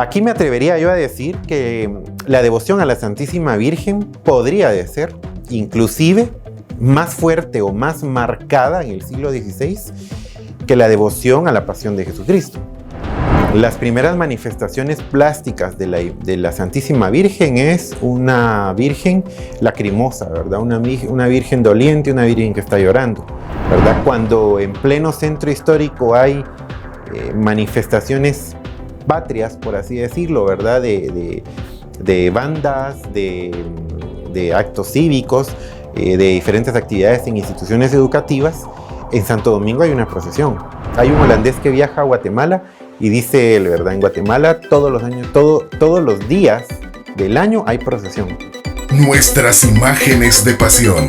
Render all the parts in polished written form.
Aquí me atrevería yo a decir que la devoción a la Santísima Virgen podría de ser, inclusive, más fuerte o más marcada en el siglo XVI que la devoción a la Pasión de Jesucristo. Las primeras manifestaciones plásticas de la Santísima Virgen es una virgen lacrimosa, ¿verdad? Una virgen doliente, una virgen que está llorando, ¿verdad? Cuando en pleno centro histórico hay manifestaciones patrias, por así decirlo, ¿verdad? De bandas, de actos cívicos, de diferentes actividades en instituciones educativas. En Santo Domingo hay una procesión. Hay un holandés que viaja a Guatemala y dice él, ¿verdad? En Guatemala todos los días del año hay procesión. Nuestras imágenes de pasión.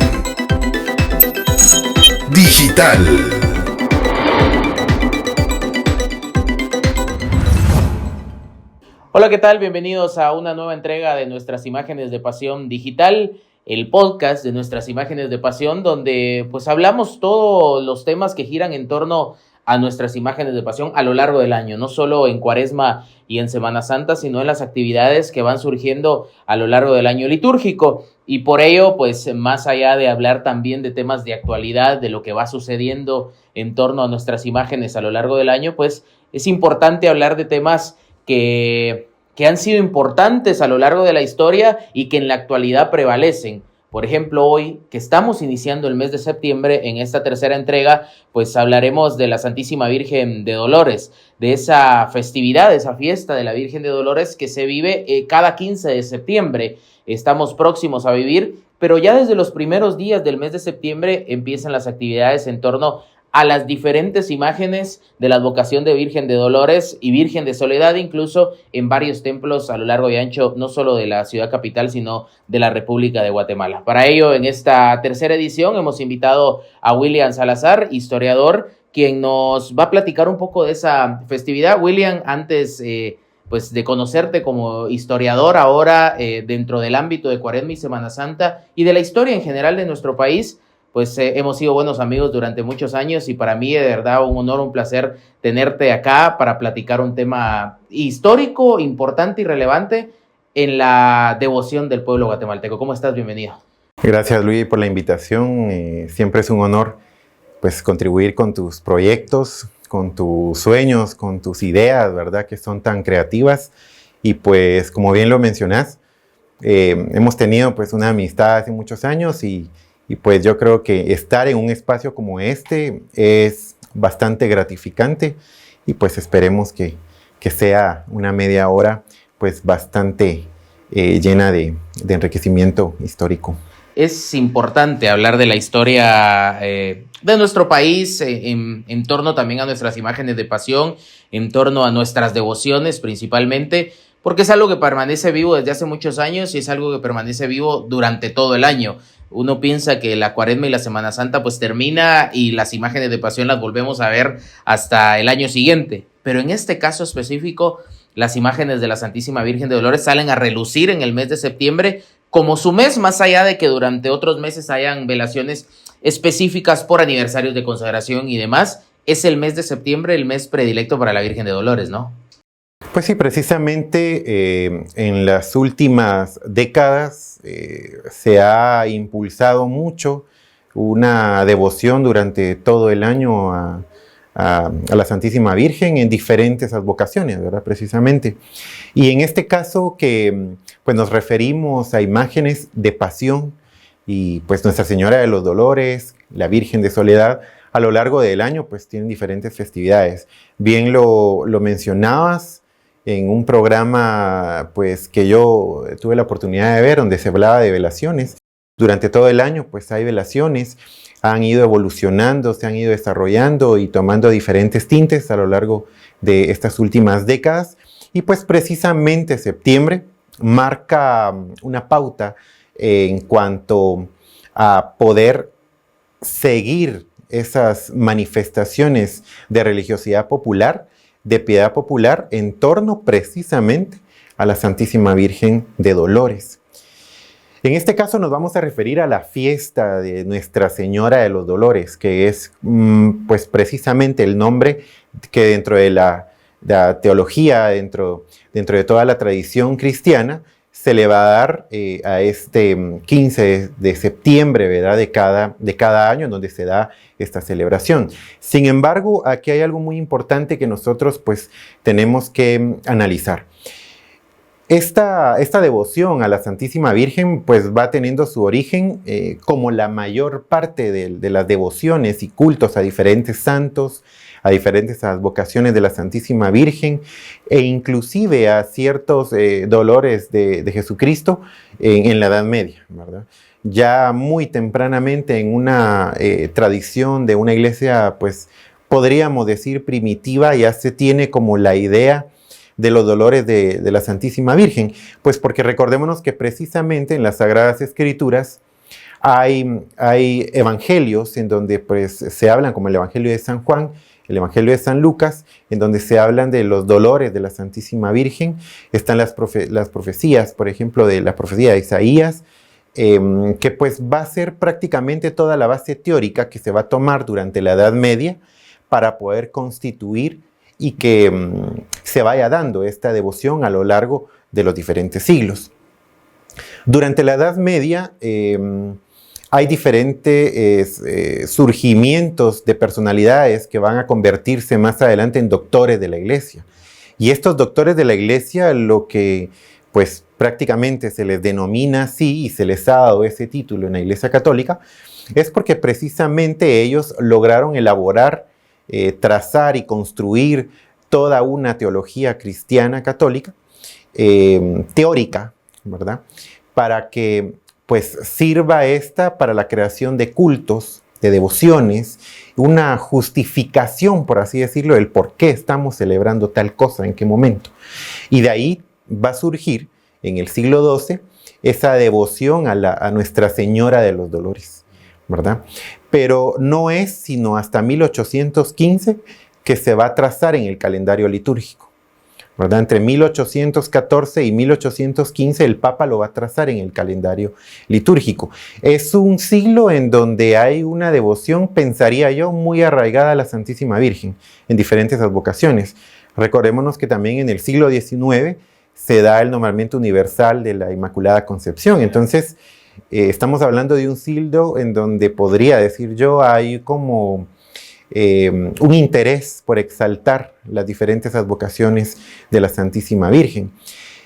Digital. Hola, ¿qué tal? Bienvenidos a una nueva entrega de Nuestras Imágenes de Pasión Digital, el podcast de Nuestras Imágenes de Pasión, donde pues hablamos todos los temas que giran en torno a nuestras imágenes de pasión a lo largo del año, no solo en Cuaresma y en Semana Santa, sino en las actividades que van surgiendo a lo largo del año litúrgico. Y por ello, pues más allá de hablar también de temas de actualidad, de lo que va sucediendo en torno a nuestras imágenes a lo largo del año, pues es importante hablar de temas que han sido importantes a lo largo de la historia y que en la actualidad prevalecen. Por ejemplo, hoy que estamos iniciando el mes de septiembre, en esta tercera entrega, pues hablaremos de la Santísima Virgen de Dolores, de esa festividad, de esa fiesta de la Virgen de Dolores que se vive cada 15 de septiembre. Estamos próximos a vivir, pero ya desde los primeros días del mes de septiembre empiezan las actividades en torno a las diferentes imágenes de la advocación de Virgen de Dolores y Virgen de Soledad, incluso en varios templos a lo largo y ancho, no solo de la ciudad capital, sino de la República de Guatemala. Para ello, en esta tercera edición hemos invitado a William Salazar, historiador, quien nos va a platicar un poco de esa festividad. William, antes pues de conocerte como historiador ahora dentro del ámbito de Cuaresma y Semana Santa y de la historia en general de nuestro país, pues hemos sido buenos amigos durante muchos años y para mí de verdad un honor, un placer tenerte acá para platicar un tema histórico, importante y relevante en la devoción del pueblo guatemalteco. ¿Cómo estás? Bienvenido. Gracias, Luis, por la invitación. Siempre es un honor pues contribuir con tus proyectos, con tus sueños, con tus ideas, ¿verdad? Que son tan creativas y pues como bien lo mencionás, hemos tenido pues una amistad hace muchos años y pues yo creo que estar en un espacio como este es bastante gratificante y pues esperemos que sea una media hora pues bastante llena de enriquecimiento histórico. Es importante hablar de la historia de nuestro país en torno también a nuestras imágenes de pasión, en torno a nuestras devociones principalmente, porque es algo que permanece vivo desde hace muchos años y es algo que permanece vivo durante todo el año. Uno piensa que la Cuaresma y la Semana Santa pues termina y las imágenes de pasión las volvemos a ver hasta el año siguiente. Pero en este caso específico, las imágenes de la Santísima Virgen de Dolores salen a relucir en el mes de septiembre como su mes, más allá de que durante otros meses hayan velaciones específicas por aniversarios de consagración y demás. Es el mes de septiembre el mes predilecto para la Virgen de Dolores, ¿no? Pues sí, precisamente en las últimas décadas se ha impulsado mucho una devoción durante todo el año a la Santísima Virgen en diferentes advocaciones, ¿verdad? Precisamente. Y en este caso que pues nos referimos a imágenes de pasión y pues Nuestra Señora de los Dolores, la Virgen de Soledad, a lo largo del año pues tienen diferentes festividades. Bien lo mencionabas en un programa pues que yo tuve la oportunidad de ver donde se hablaba de velaciones. Durante todo el año pues hay velaciones, han ido evolucionando, se han ido desarrollando y tomando diferentes tintes a lo largo de estas últimas décadas y pues precisamente septiembre marca una pauta en cuanto a poder seguir esas manifestaciones de religiosidad popular, de piedad popular en torno precisamente a la Santísima Virgen de Dolores. En este caso nos vamos a referir a la fiesta de Nuestra Señora de los Dolores, que es pues precisamente el nombre que dentro de la la teología dentro de toda la tradición cristiana, se le va a dar a este 15 de septiembre, ¿verdad? de cada año en donde se da esta celebración. Sin embargo, aquí hay algo muy importante que nosotros pues tenemos que analizar. Esta devoción a la Santísima Virgen pues va teniendo su origen como la mayor parte de las devociones y cultos a diferentes santos, a diferentes advocaciones de la Santísima Virgen e inclusive a ciertos dolores de Jesucristo en la Edad Media, ¿verdad? Ya muy tempranamente en una tradición de una iglesia, pues podríamos decir primitiva, ya se tiene como la idea de los dolores de la Santísima Virgen, pues porque recordémonos que precisamente en las Sagradas Escrituras hay evangelios en donde pues se hablan, como el Evangelio de San Juan, el Evangelio de San Lucas, en donde se hablan de los dolores de la Santísima Virgen. Están las profecías, por ejemplo, de la profecía de Isaías, que pues va a ser prácticamente toda la base teórica que se va a tomar durante la Edad Media para poder constituir y que se vaya dando esta devoción a lo largo de los diferentes siglos. Durante la Edad Media hay diferentes surgimientos de personalidades que van a convertirse más adelante en doctores de la Iglesia. Y estos doctores de la Iglesia, lo que pues prácticamente se les denomina así y se les ha dado ese título en la Iglesia Católica, es porque precisamente ellos lograron elaborar, trazar y construir toda una teología cristiana católica, teórica, ¿verdad? Para que pues sirva esta para la creación de cultos, de devociones, una justificación, por así decirlo, del por qué estamos celebrando tal cosa, en qué momento. Y de ahí va a surgir, en el siglo XII, esa devoción a Nuestra Señora de los Dolores, ¿verdad? Pero no es sino hasta 1815 que se va a trazar en el calendario litúrgico, ¿verdad? Entre 1814 y 1815 el Papa lo va a trazar en el calendario litúrgico. Es un siglo en donde hay una devoción, pensaría yo, muy arraigada a la Santísima Virgen en diferentes advocaciones. Recordémonos que también en el siglo XIX se da el nombramiento universal de la Inmaculada Concepción. Entonces, estamos hablando de un siglo en donde podría decir yo hay como un interés por exaltar las diferentes advocaciones de la Santísima Virgen.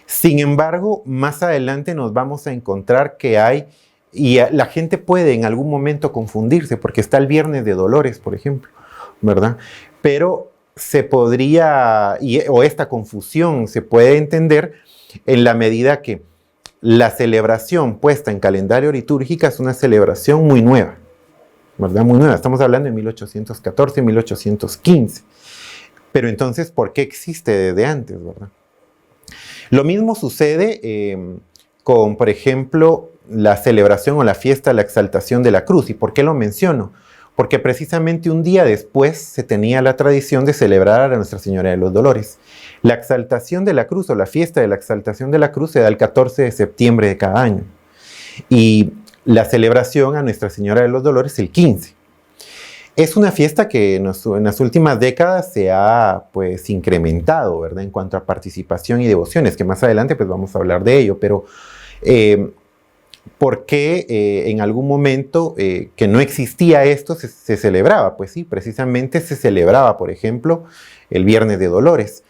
Sin embargo, más adelante nos vamos a encontrar que hay, y la gente puede en algún momento confundirse, porque está el Viernes de Dolores, por ejemplo, ¿verdad? Pero se podría, o esta confusión se puede entender en la medida que la celebración puesta en calendario litúrgico es una celebración muy nueva, ¿verdad? Muy nueva. Estamos hablando de 1814, 1815. Pero entonces, ¿por qué existe desde antes, verdad? Lo mismo sucede con, por ejemplo, la celebración o la fiesta de la exaltación de la cruz. ¿Y por qué lo menciono? Porque precisamente un día después se tenía la tradición de celebrar a Nuestra Señora de los Dolores. La exaltación de la cruz o la fiesta de la exaltación de la cruz se da el 14 de septiembre de cada año. Y la celebración a Nuestra Señora de los Dolores el 15. Es una fiesta que en las últimas décadas se ha pues incrementado, ¿verdad? En cuanto a participación y devociones, que más adelante pues vamos a hablar de ello, pero ¿por qué en algún momento que no existía esto se celebraba? Pues sí, precisamente se celebraba, por ejemplo, el Viernes de Dolores.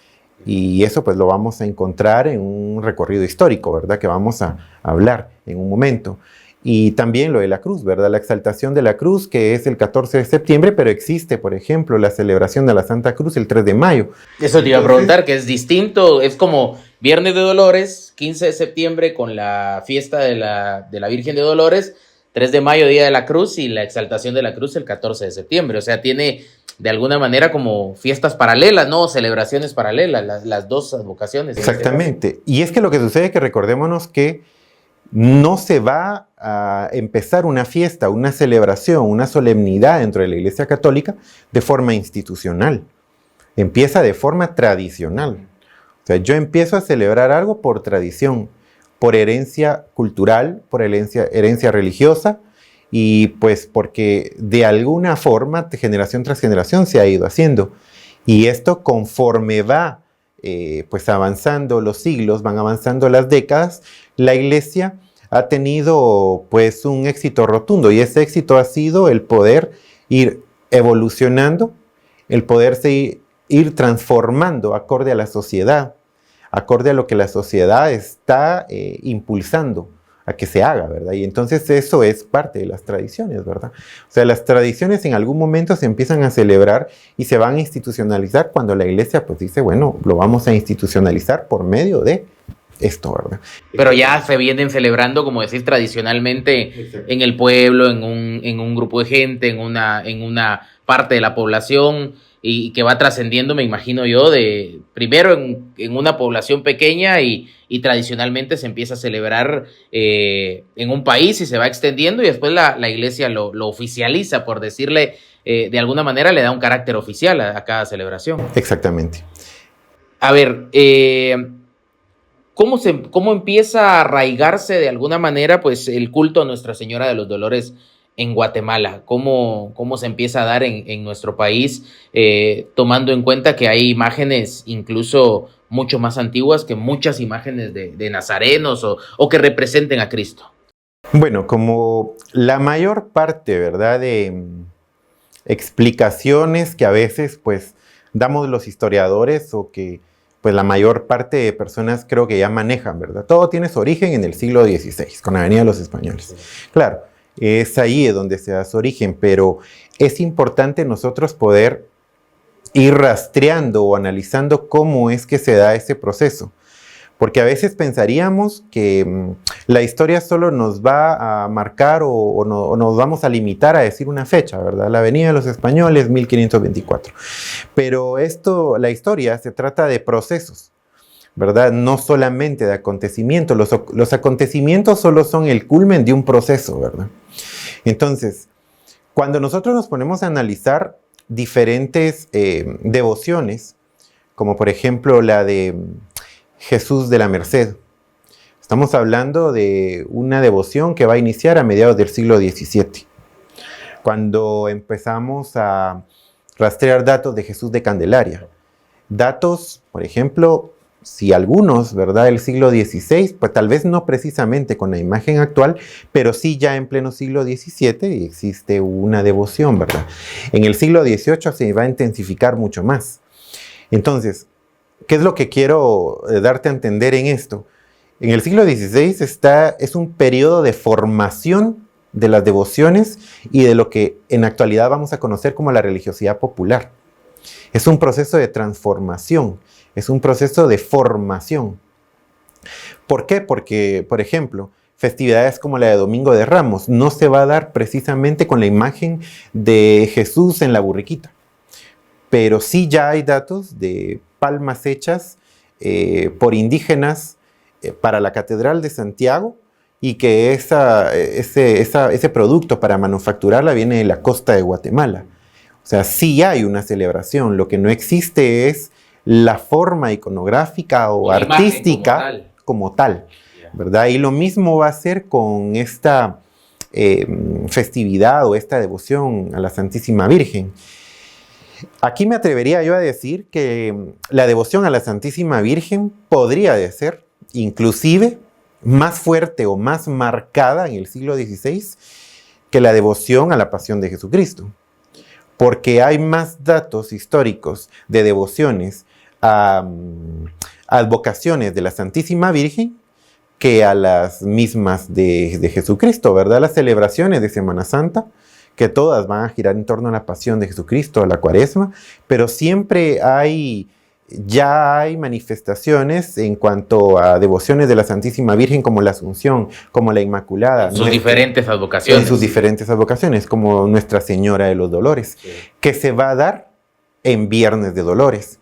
Y eso pues lo vamos a encontrar en un recorrido histórico, ¿verdad? Que vamos a hablar en un momento. Y también lo de la cruz, ¿verdad? La exaltación de la cruz, que es el 14 de septiembre, pero existe, por ejemplo, la celebración de la Santa Cruz el 3 de mayo. Eso te iba a preguntar, que es distinto, es como Viernes de Dolores, 15 de septiembre con la fiesta de la Virgen de Dolores, 3 de mayo, Día de la Cruz, y la exaltación de la cruz el 14 de septiembre. O sea, tiene de alguna manera como fiestas paralelas, ¿no? Celebraciones paralelas, las dos advocaciones. Exactamente. Y es que lo que sucede es que recordémonos que no se va a empezar una fiesta, una celebración, una solemnidad dentro de la Iglesia Católica de forma institucional. Empieza de forma tradicional. O sea, yo empiezo a celebrar algo por tradición, por herencia cultural, por herencia religiosa, y pues porque de alguna forma, de generación tras generación, se ha ido haciendo. Y esto conforme va pues avanzando los siglos, van avanzando las décadas, la Iglesia ha tenido pues un éxito rotundo, y ese éxito ha sido el poder ir evolucionando, el poderse ir transformando acorde a la sociedad, acorde a lo que la sociedad está impulsando a que se haga, ¿verdad? Y entonces eso es parte de las tradiciones, ¿verdad? O sea, las tradiciones en algún momento se empiezan a celebrar y se van a institucionalizar cuando la Iglesia pues dice, bueno, lo vamos a institucionalizar por medio de esto, ¿verdad? Pero ya se vienen celebrando, como decir, tradicionalmente en el pueblo, en un grupo de gente, en una parte de la población, y que va trascendiendo, me imagino yo, de primero en una población pequeña y tradicionalmente se empieza a celebrar en un país y se va extendiendo, y después la Iglesia lo oficializa, por decirle de alguna manera, le da un carácter oficial a cada celebración. Exactamente. A ver, ¿cómo empieza a arraigarse de alguna manera pues el culto a Nuestra Señora de los Dolores en Guatemala? ¿Cómo se empieza a dar en nuestro país, tomando en cuenta que hay imágenes incluso mucho más antiguas que muchas imágenes de nazarenos o que representen a Cristo? Bueno, como la mayor parte, ¿verdad?, de explicaciones que a veces pues damos los historiadores, o que pues la mayor parte de personas creo que ya manejan, ¿verdad? Todo tiene su origen en el siglo XVI, con la venida de los españoles. Claro, es ahí donde se da su origen, pero es importante nosotros poder ir rastreando o analizando cómo es que se da ese proceso. Porque a veces pensaríamos que la historia solo nos va a marcar o nos vamos a limitar a decir una fecha, ¿verdad? La venida de los españoles, 1524. Pero la historia se trata de procesos, ¿verdad? No solamente de acontecimientos. Los acontecimientos solo son el culmen de un proceso, ¿verdad? Entonces, cuando nosotros nos ponemos a analizar diferentes devociones, como por ejemplo la de Jesús de la Merced, estamos hablando de una devoción que va a iniciar a mediados del siglo XVII, cuando empezamos a rastrear datos de Jesús de Candelaria. Datos, por ejemplo, si algunos, ¿verdad?, del siglo XVI, pues tal vez no precisamente con la imagen actual, pero sí ya en pleno siglo XVII existe una devoción, ¿verdad? En el siglo XVIII se va a intensificar mucho más. Entonces, ¿qué es lo que quiero darte a entender en esto? En el siglo XVI es un periodo de formación de las devociones y de lo que en actualidad vamos a conocer como la religiosidad popular. Es un proceso de transformación, es un proceso de formación. ¿Por qué? Porque, por ejemplo, festividades como la de Domingo de Ramos no se va a dar precisamente con la imagen de Jesús en la burriquita, pero sí ya hay datos de palmas hechas por indígenas para la Catedral de Santiago, y que ese producto para manufacturarla viene de la costa de Guatemala. O sea, sí hay una celebración, lo que no existe es la forma iconográfica o artística como tal, ¿verdad? Y lo mismo va a ser con esta festividad o esta devoción a la Santísima Virgen. Aquí me atrevería yo a decir que la devoción a la Santísima Virgen podría de ser inclusive más fuerte o más marcada en el siglo XVI que la devoción a la Pasión de Jesucristo, porque hay más datos históricos de devociones a advocaciones de la Santísima Virgen que a las mismas de Jesucristo, ¿verdad? Las celebraciones de Semana Santa, que todas van a girar en torno a la Pasión de Jesucristo, a la Cuaresma, pero siempre ya hay manifestaciones en cuanto a devociones de la Santísima Virgen, como la Asunción, como la Inmaculada. En sus diferentes advocaciones. En sus diferentes advocaciones, como Nuestra Señora de los Dolores, sí, que se va a dar en Viernes de Dolores,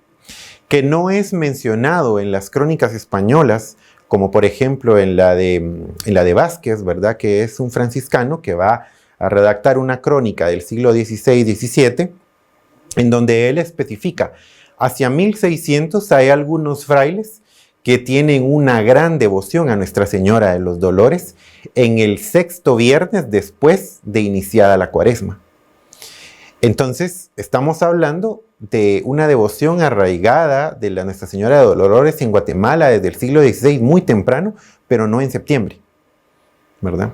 que no es mencionado en las crónicas españolas, como por ejemplo en la de Vázquez, ¿verdad?, que es un franciscano que va a redactar una crónica del siglo XVI-XVII, en donde él especifica: hacia 1600 hay algunos frailes que tienen una gran devoción a Nuestra Señora de los Dolores en el 6º viernes después de iniciada la Cuaresma. Entonces, estamos hablando de una devoción arraigada de la Nuestra Señora de Dolores en Guatemala desde el siglo XVI, muy temprano, pero no en septiembre, ¿verdad?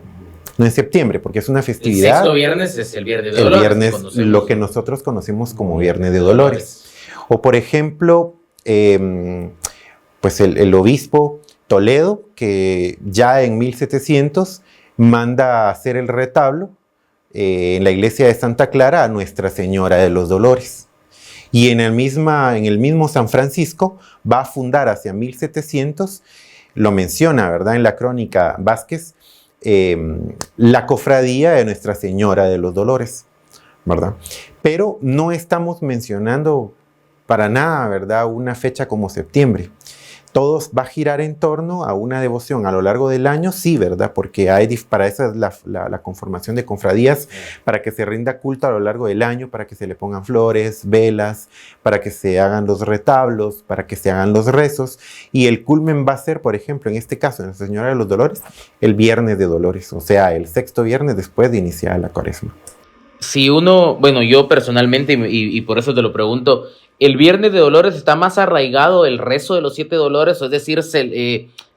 No en septiembre, porque es una festividad. El sexto viernes es el Viernes de El Dolores. viernes, lo que nosotros conocemos como Viernes de Dolores. O por ejemplo, pues el obispo Toledo, que ya en 1700 manda a hacer el retablo en la iglesia de Santa Clara a Nuestra Señora de los Dolores. Y en el mismo San Francisco va a fundar hacia 1700, lo menciona, ¿verdad?, en la crónica Vázquez, la cofradía de Nuestra Señora de los Dolores, ¿verdad? Pero no estamos mencionando para nada, ¿verdad?, una fecha como septiembre. Todo va a girar en torno a una devoción a lo largo del año, sí, ¿verdad? Porque para eso es la conformación de cofradías, para que se rinda culto a lo largo del año, para que se le pongan flores, velas, para que se hagan los retablos, para que se hagan los rezos. Y el culmen va a ser, por ejemplo, en este caso, en Nuestra Señora de los Dolores, el Viernes de Dolores, o sea, el sexto viernes después de iniciar la Cuaresma. Si uno, bueno, yo personalmente, y por eso te lo pregunto, ¿el Viernes de Dolores está más arraigado el rezo de los 7 dolores? Es decir,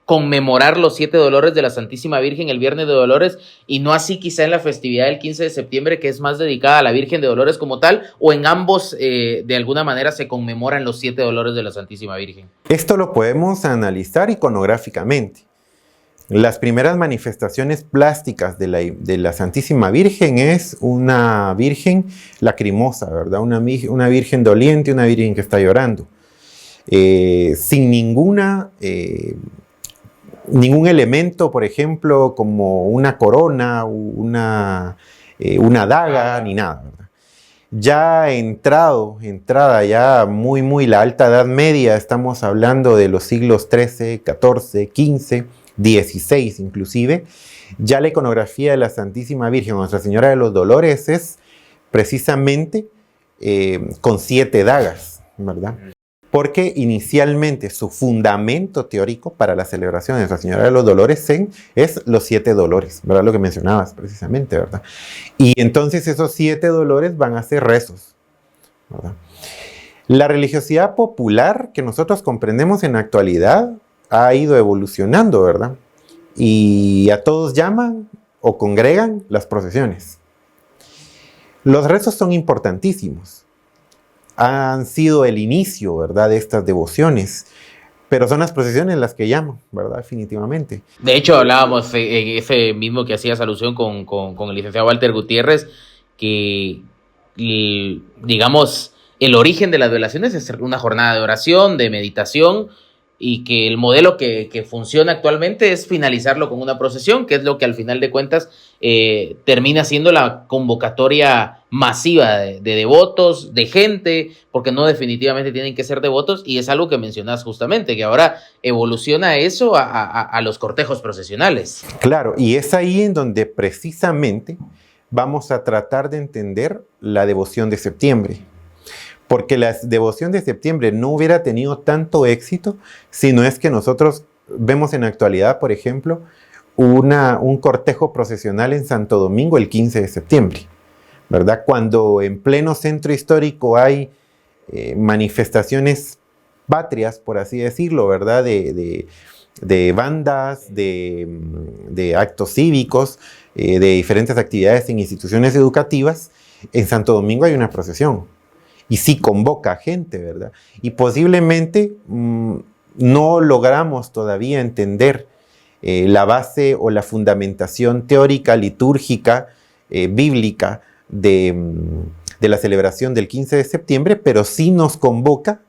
conmemorar los 7 dolores de la Santísima Virgen el Viernes de Dolores, y no así quizá en la festividad del 15 de septiembre, que es más dedicada a la Virgen de Dolores como tal, o en ambos de alguna manera se conmemoran los 7 dolores de la Santísima Virgen. Esto lo podemos analizar iconográficamente. Las primeras manifestaciones plásticas de la Santísima Virgen es una virgen lacrimosa, ¿verdad? Una virgen doliente, una virgen que está llorando. Sin ningún elemento, por ejemplo, como una corona, una daga, ni nada, ¿verdad? Ya entrada ya muy la Alta Edad Media, estamos hablando de los siglos XIII, XIV, XV, 16 inclusive, ya la iconografía de la Santísima Virgen, Nuestra Señora de los Dolores, es precisamente con 7 dagas, ¿verdad? Porque inicialmente su fundamento teórico para la celebración de Nuestra Señora de los Dolores es los 7 dolores, ¿verdad? Lo que mencionabas precisamente, ¿verdad? Y entonces esos 7 dolores van a ser rezos, ¿verdad? La religiosidad popular que nosotros comprendemos en la actualidad ha ido evolucionando, ¿verdad? Y a todos llaman o congregan las procesiones. Los rezos son importantísimos. Han sido el inicio, ¿verdad?, de estas devociones. Pero son las procesiones las que llaman, ¿verdad? Definitivamente. De hecho, hablábamos ese mismo que hacías alusión con el licenciado Walter Gutiérrez, que, digamos, el origen de las velaciones es una jornada de oración, de meditación, y que el modelo que funciona actualmente es finalizarlo con una procesión, que es lo que al final de cuentas termina siendo la convocatoria masiva de devotos, de gente, porque no definitivamente tienen que ser devotos, y es algo que mencionas justamente, que ahora evoluciona eso a los cortejos procesionales. Claro, y es ahí en donde precisamente vamos a tratar de entender la devoción de septiembre. Porque la devoción de septiembre no hubiera tenido tanto éxito si no es que nosotros vemos en la actualidad, por ejemplo, un cortejo procesional en Santo Domingo el 15 de septiembre, ¿verdad? Cuando en pleno centro histórico hay manifestaciones patrias, por así decirlo, ¿verdad? De bandas, de actos cívicos, de diferentes actividades en instituciones educativas. En Santo Domingo hay una procesión. Y sí convoca gente, ¿verdad? Y posiblemente no logramos todavía entender la base o la fundamentación teórica, litúrgica, bíblica de la celebración del 15 de septiembre, pero sí nos convoca,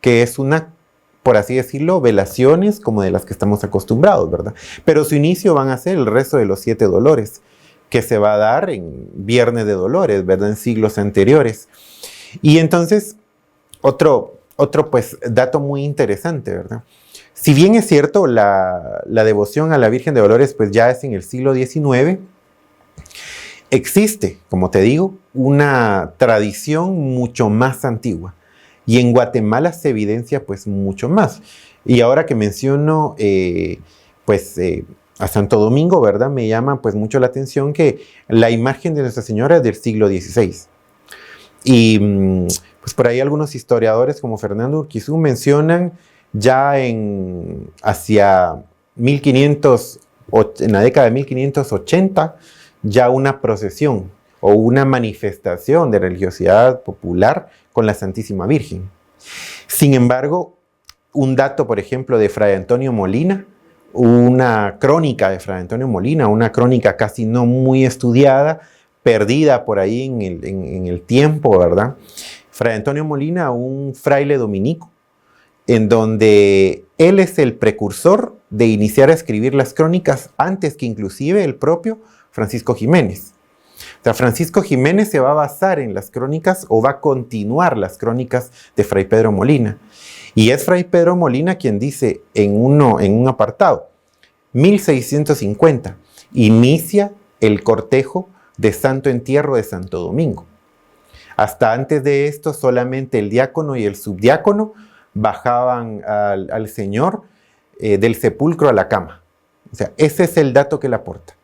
que es una, por así decirlo, velaciones como de las que estamos acostumbrados, ¿verdad? Pero su inicio van a ser el rezo de los 7 dolores, que se va a dar en Viernes de Dolores, ¿verdad? En siglos anteriores. Y entonces, otro pues, dato muy interesante, ¿verdad? Si bien es cierto, la devoción a la Virgen de Dolores pues ya es en el siglo XIX, existe, como te digo, una tradición mucho más antigua. Y en Guatemala se evidencia pues mucho más. Y ahora que menciono a Santo Domingo, ¿verdad? Me llama pues mucho la atención que la imagen de Nuestra Señora es del siglo XVI. Y Pues por ahí algunos historiadores como Fernando Urquizú mencionan ya hacia 1500, en la década de 1580, ya una procesión o una manifestación de religiosidad popular con la Santísima Virgen. Sin embargo, un dato, por ejemplo, de Fray Antonio Molina, una crónica de Fray Antonio Molina, una crónica casi no muy estudiada, perdida por ahí en el tiempo, ¿verdad? Fray Antonio Molina, un fraile dominico, en donde él es el precursor de iniciar a escribir las crónicas antes que inclusive el propio Francisco Jiménez. O sea, Francisco Jiménez se va a basar en las crónicas o va a continuar las crónicas de Fray Pedro Molina. Y es Fray Pedro Molina quien dice en un apartado, 1650, inicia el cortejo de Santo Entierro de Santo Domingo. Hasta antes de esto, solamente el diácono y el subdiácono bajaban al Señor del sepulcro a la cama. O sea, ese es el dato que le aporta.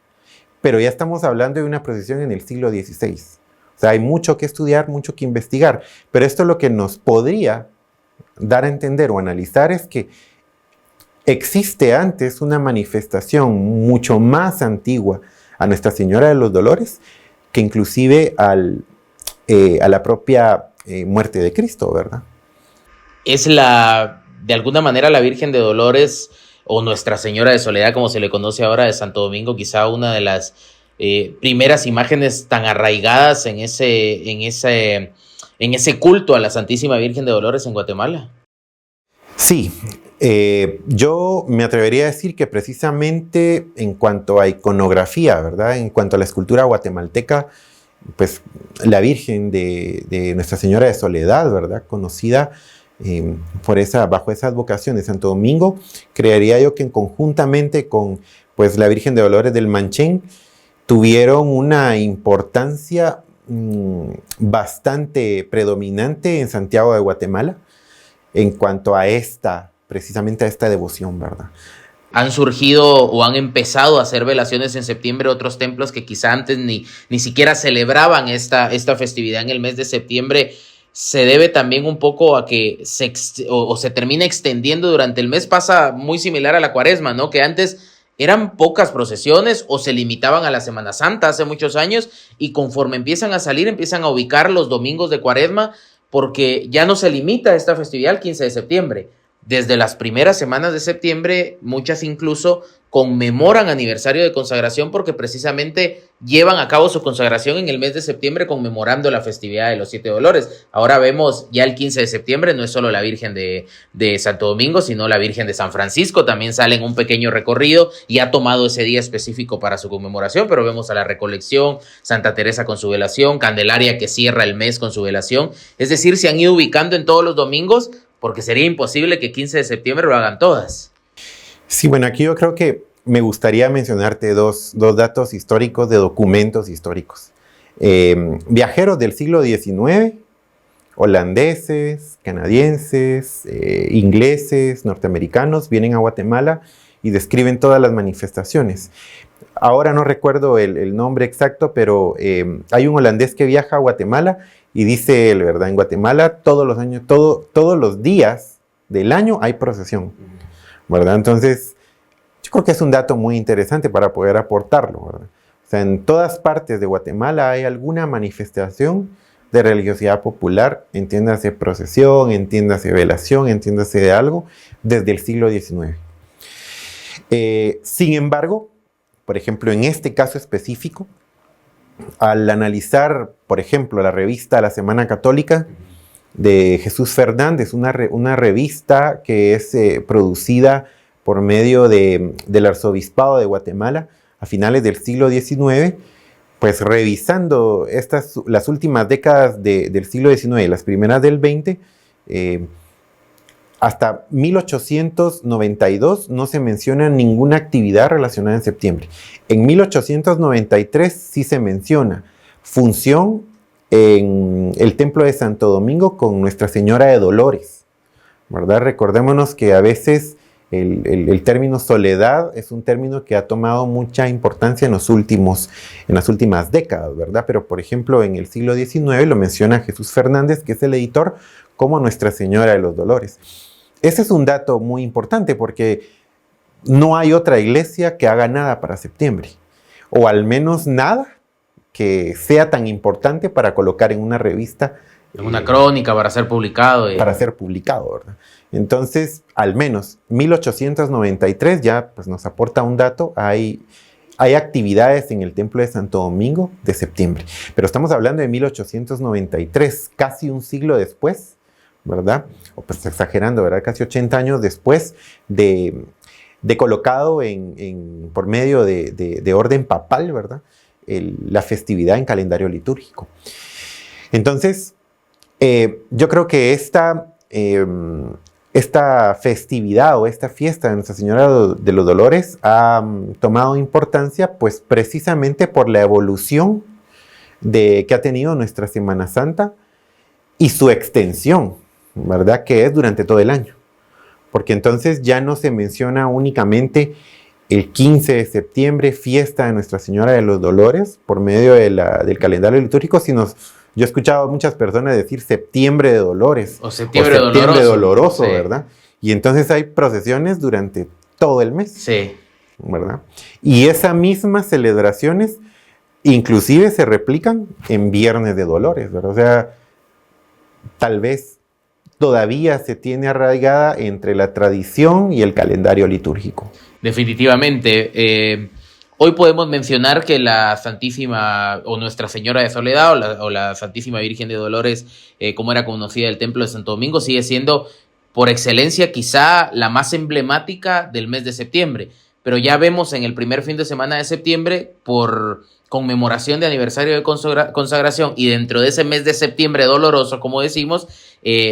Pero ya estamos hablando de una procesión en el siglo XVI. O sea, hay mucho que estudiar, mucho que investigar. Pero esto lo que nos podría dar a entender o analizar es que existe antes una manifestación mucho más antigua a Nuestra Señora de los Dolores que inclusive a la propia muerte de Cristo, ¿verdad? Es de alguna manera la Virgen de Dolores o Nuestra Señora de Soledad, como se le conoce ahora, de Santo Domingo, quizá una de las primeras imágenes tan arraigadas en ese culto a la Santísima Virgen de Dolores en Guatemala. Sí, yo me atrevería a decir que precisamente en cuanto a iconografía, ¿verdad? En cuanto a la escultura guatemalteca, pues la Virgen de Nuestra Señora de Soledad, ¿verdad? Conocida bajo esa advocación de Santo Domingo, creería yo que conjuntamente con pues, la Virgen de Dolores del Manchén tuvieron una importancia bastante predominante en Santiago de Guatemala en cuanto a precisamente a esta devoción, ¿verdad? Han surgido o han empezado a hacer velaciones en septiembre otros templos que quizá antes ni siquiera celebraban esta festividad en el mes de septiembre. Se debe también un poco a que se termina extendiendo durante el mes. Pasa muy similar a la Cuaresma, ¿no? Que antes eran pocas procesiones o se limitaban a la Semana Santa hace muchos años y conforme empiezan a salir, empiezan a ubicar los domingos de Cuaresma porque ya no se limita esta festividad al 15 de septiembre. Desde las primeras semanas de septiembre, muchas incluso conmemoran aniversario de consagración porque precisamente llevan a cabo su consagración en el mes de septiembre conmemorando la festividad de los 7 Dolores. Ahora vemos ya el 15 de septiembre, no es solo la Virgen de Santo Domingo, sino la Virgen de San Francisco, también sale en un pequeño recorrido y ha tomado ese día específico para su conmemoración, pero vemos a la Recolección, Santa Teresa con su velación, Candelaria que cierra el mes con su velación, es decir, se han ido ubicando en todos los domingos porque sería imposible que 15 de septiembre lo hagan todas. Sí, bueno, aquí yo creo que me gustaría mencionarte dos datos históricos de documentos históricos. Viajeros del siglo XIX, holandeses, canadienses, ingleses, norteamericanos, vienen a Guatemala y describen todas las manifestaciones. Ahora no recuerdo el nombre exacto, pero hay un holandés que viaja a Guatemala y dice él, ¿verdad? En Guatemala todos los años, todos los días del año hay procesión, ¿verdad? Entonces, yo creo que es un dato muy interesante para poder aportarlo, ¿verdad? O sea, en todas partes de Guatemala hay alguna manifestación de religiosidad popular, entiéndase procesión, entiéndase velación, entiéndase de algo, desde el siglo XIX. Sin embargo, por ejemplo, en este caso específico, al analizar, por ejemplo, la revista La Semana Católica de Jesús Fernández, una revista que es producida por medio del Arzobispado de Guatemala a finales del siglo XIX, pues revisando las últimas décadas del siglo XIX, las primeras del XX, hasta 1892 no se menciona ninguna actividad relacionada en septiembre. En 1893 sí se menciona función en el Templo de Santo Domingo con Nuestra Señora de Dolores, ¿verdad? Recordémonos que a veces El término soledad es un término que ha tomado mucha importancia en las últimas décadas, ¿verdad? Pero, por ejemplo, en el siglo XIX lo menciona Jesús Fernández, que es el editor, como Nuestra Señora de los Dolores. Ese es un dato muy importante porque no hay otra iglesia que haga nada para septiembre, o al menos nada que sea tan importante para colocar en una revista. En una crónica para ser publicado. Para ser publicado, ¿verdad? Entonces, al menos 1893 ya pues, nos aporta un dato, hay actividades en el Templo de Santo Domingo de septiembre, pero estamos hablando de 1893, casi un siglo después, ¿verdad? O pues exagerando, ¿verdad? Casi 80 años después de colocado por medio de orden papal, ¿verdad? La festividad en calendario litúrgico. Entonces, yo creo que esta festividad o esta fiesta de Nuestra Señora de los Dolores ha tomado importancia pues precisamente por la evolución que ha tenido nuestra Semana Santa y su extensión, ¿verdad? Que es durante todo el año. Porque entonces ya no se menciona únicamente el 15 de septiembre, fiesta de Nuestra Señora de los Dolores, por medio del calendario litúrgico, sino yo he escuchado a muchas personas decir septiembre de dolores. O septiembre doloroso, sí. ¿verdad? Y entonces hay procesiones durante todo el mes. Sí. ¿Verdad? Y esas mismas celebraciones inclusive se replican en Viernes de Dolores, ¿verdad? O sea, tal vez todavía se tiene arraigada entre la tradición y el calendario litúrgico. Definitivamente. Hoy podemos mencionar que la Santísima o Nuestra Señora de Soledad o la Santísima Virgen de Dolores, como era conocida el Templo de Santo Domingo, sigue siendo por excelencia quizá la más emblemática del mes de septiembre. Pero ya vemos en el primer fin de semana de septiembre, por conmemoración de aniversario de consagración y dentro de ese mes de septiembre doloroso, como decimos,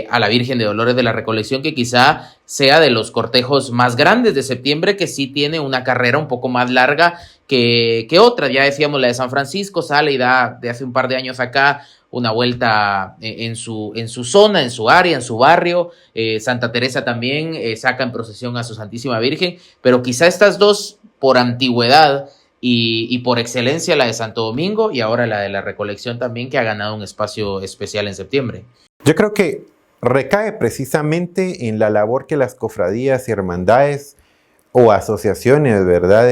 a la Virgen de Dolores de la Recolección, que quizá sea de los cortejos más grandes de septiembre, que sí tiene una carrera un poco más larga que otra. Ya decíamos, la de San Francisco sale y da de hace un par de años acá una vuelta en su zona, en su área, en su barrio. Santa Teresa también saca en procesión a su Santísima Virgen, pero quizá estas dos por antigüedad y por excelencia, la de Santo Domingo y ahora la de la Recolección también, que ha ganado un espacio especial en septiembre. Yo creo que recae precisamente en la labor que las cofradías y hermandades o asociaciones, ¿verdad?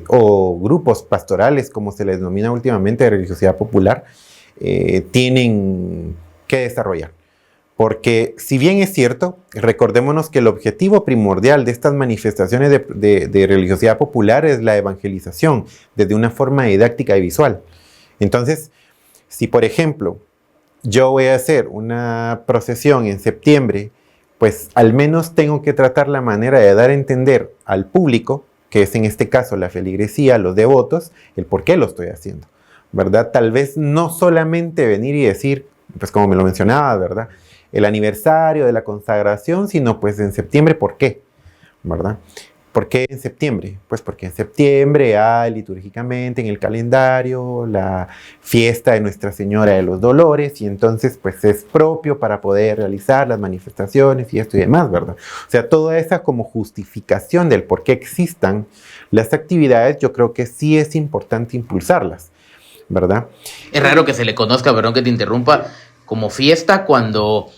O grupos pastorales, como se les denomina últimamente, de religiosidad popular, tienen que desarrollar. Porque si bien es cierto, recordémonos que el objetivo primordial de estas manifestaciones de religiosidad popular es la evangelización desde una forma didáctica y visual. Entonces, si por ejemplo yo voy a hacer una procesión en septiembre, pues al menos tengo que tratar la manera de dar a entender al público, que es en este caso la feligresía, los devotos, el por qué lo estoy haciendo, ¿verdad? Tal vez no solamente venir y decir, pues como me lo mencionaba, ¿verdad? El aniversario de la consagración, sino pues en septiembre, ¿por qué? ¿Verdad? ¿Por qué en septiembre? Pues porque en septiembre hay litúrgicamente en el calendario la fiesta de Nuestra Señora de los Dolores y entonces pues es propio para poder realizar las manifestaciones y esto y demás, ¿verdad? O sea, toda esa como justificación del por qué existan las actividades, yo creo que sí es importante impulsarlas, ¿verdad? Es raro que se le conozca, perdón que te interrumpa, como fiesta cuando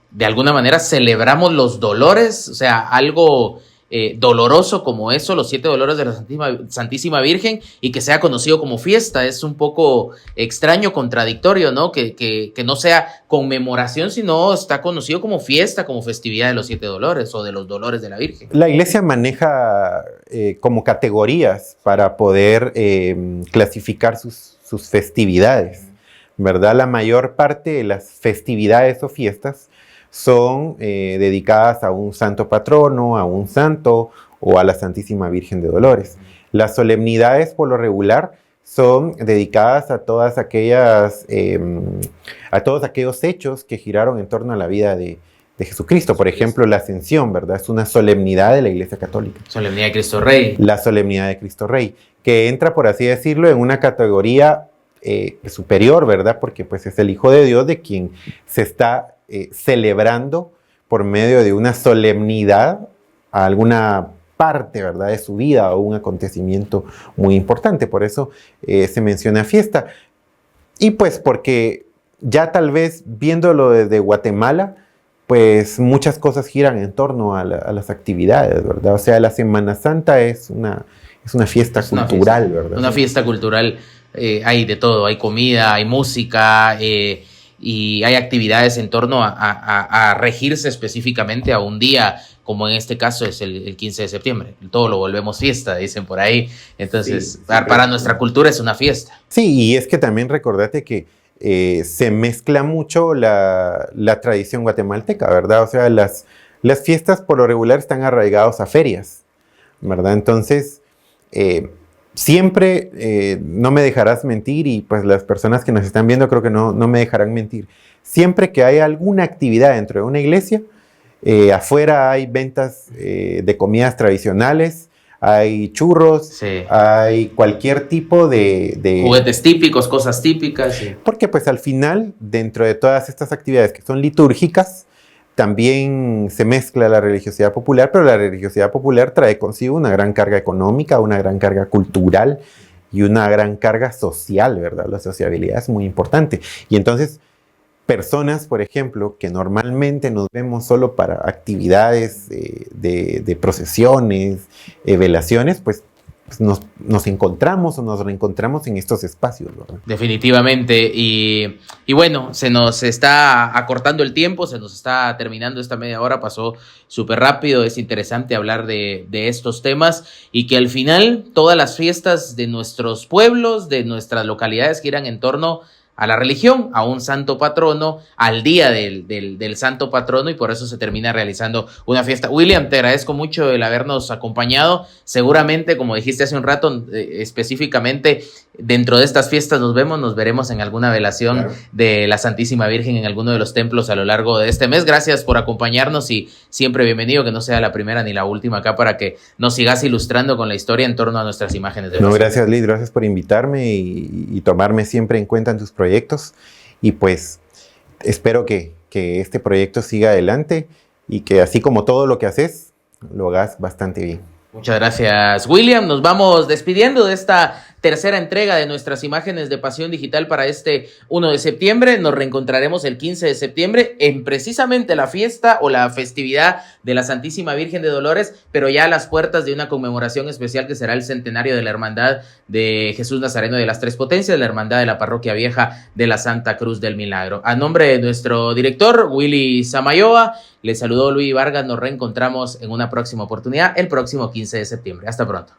de alguna manera celebramos los dolores, o sea, algo doloroso como eso, los 7 dolores de la Santísima Virgen, y que sea conocido como fiesta. Es un poco extraño, contradictorio, ¿no? Que no sea conmemoración, sino está conocido como fiesta, como festividad de los 7 dolores o de los dolores de la Virgen. La Iglesia maneja como categorías para poder clasificar sus festividades, ¿verdad? La mayor parte de las festividades o fiestas son dedicadas a un santo patrono, a un santo o a la Santísima Virgen de Dolores. Las solemnidades, por lo regular, son dedicadas a todos aquellos hechos que giraron en torno a la vida de Jesucristo. Por ejemplo, la Ascensión, ¿verdad? Es una solemnidad de la Iglesia Católica. Solemnidad de Cristo Rey. La solemnidad de Cristo Rey, que entra, por así decirlo, en una categoría superior, ¿verdad? Porque pues es el Hijo de Dios de quien se está celebrando por medio de una solemnidad a alguna parte, ¿verdad?, de su vida o un acontecimiento muy importante. Por eso se menciona fiesta. Y pues porque ya tal vez viéndolo desde Guatemala, pues muchas cosas giran en torno a las actividades, ¿verdad? O sea, la Semana Santa es una fiesta cultural, ¿verdad? Una fiesta cultural, hay de todo, hay comida, hay música, y hay actividades en torno a regirse específicamente a un día, como en este caso es el 15 de septiembre. Todo lo volvemos fiesta, dicen por ahí. Entonces, sí, para nuestra cultura es una fiesta. Sí, y es que también recordate que se mezcla mucho la tradición guatemalteca, ¿verdad? O sea, las fiestas por lo regular están arraigadas a ferias, ¿verdad? Entonces, siempre, no me dejarás mentir, y pues las personas que nos están viendo creo que no me dejarán mentir, siempre que hay alguna actividad dentro de una iglesia, afuera hay ventas de comidas tradicionales, hay churros, sí, hay cualquier tipo de juguetes típicos, cosas típicas. Sí. Porque pues al final, dentro de todas estas actividades que son litúrgicas, también se mezcla la religiosidad popular, pero la religiosidad popular trae consigo una gran carga económica, una gran carga cultural y una gran carga social, ¿verdad? La sociabilidad es muy importante. Y entonces, personas, por ejemplo, que normalmente nos vemos solo para actividades de procesiones, velaciones, pues nos encontramos o nos reencontramos en estos espacios, ¿verdad? Definitivamente. Y bueno, se nos está acortando el tiempo, se nos está terminando esta media hora, pasó súper rápido. Es interesante hablar de estos temas y que al final todas las fiestas de nuestros pueblos, de nuestras localidades giran en torno a la religión, a un santo patrono, al día del santo patrono, y por eso se termina realizando una fiesta. William, te agradezco mucho el habernos acompañado. Seguramente, como dijiste hace un rato, específicamente dentro de estas fiestas nos veremos en alguna velación, claro, de la Santísima Virgen en alguno de los templos a lo largo de este mes. Gracias por acompañarnos y siempre bienvenido, que no sea la primera ni la última acá, para que nos sigas ilustrando con la historia en torno a nuestras imágenes de No, gracias, Liz, gracias por invitarme y tomarme siempre en cuenta en tus proyectos, y pues espero que este proyecto siga adelante y que así como todo lo que haces, lo hagas bastante bien. Muchas gracias, William. Nos vamos despidiendo de esta tercera entrega de nuestras imágenes de Pasión Digital para este 1 de septiembre. Nos reencontraremos el 15 de septiembre en precisamente la fiesta o la festividad de la Santísima Virgen de Dolores, pero ya a las puertas de una conmemoración especial que será el centenario de la Hermandad de Jesús Nazareno de las Tres Potencias, la Hermandad de la Parroquia Vieja de la Santa Cruz del Milagro. A nombre de nuestro director, Willy Samayoa, les saludó Luis Vargas. Nos reencontramos en una próxima oportunidad el próximo 15 de septiembre. Hasta pronto.